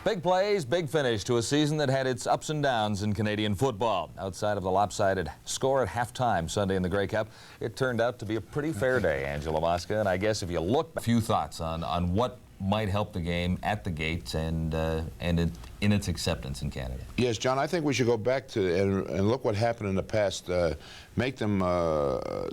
Big plays, big finish to a season that had its ups and downs in Canadian football. Outside of the lopsided score at halftime Sunday in the Grey Cup, it turned out to be a pretty fair day, Angelo Mosca. And I guess if you look, a few thoughts on what might help the game at the gates and in its acceptance in Canada. Yes, John, I think we should go back to and look what happened in the past. Make them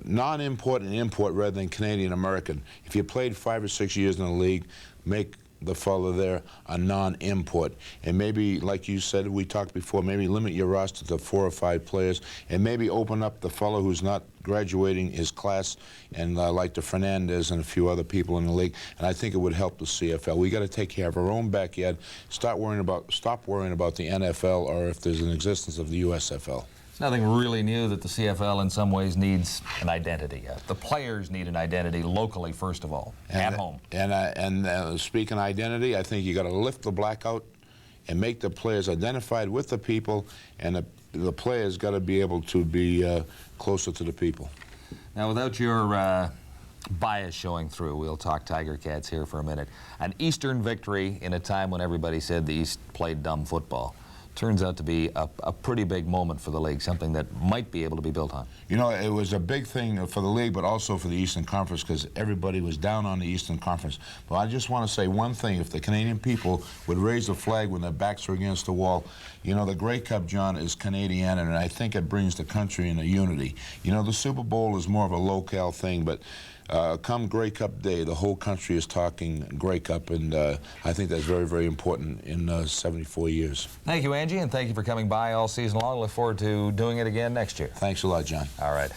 non-import and import rather than Canadian-American. If you played 5 or 6 years in the league, make the fellow there a non-import. And maybe, like you said, we talked before, maybe limit your roster to 4 or 5 players, and maybe open up the fellow who's not graduating his class, and like the Fernandez and a few other people in the league. And I think it would help the CFL. We got to take care of our own backyard. Stop worrying about the NFL or if there's an existence of the USFL. It's nothing really new that the CFL in some ways needs an identity. The players need an identity locally, first of all, at home. And speaking identity, I think you got to lift the blackout and make the players identified with the people, and the players got to be able to be closer to the people. Now, without your bias showing through, we'll talk Tiger Cats here for a minute. An Eastern victory in a time when everybody said the East played dumb football turns out to be a pretty big moment for the league, something that might be able to be built on. You know, it was a big thing for the league, but also for the Eastern Conference, because everybody was down on the Eastern Conference. But I just want to say one thing. If the Canadian people would raise the flag when their backs are against the wall, you know, the Grey Cup, John, is Canadian, and I think it brings the country into unity. You know, the Super Bowl is more of a locale thing, but come Grey Cup Day, the whole country is talking Grey Cup, and I think that's very, very important in 74 years. Thank you, Angie, and thank you for coming by all season long. Look forward to doing it again next year. Thanks a lot, John. All right.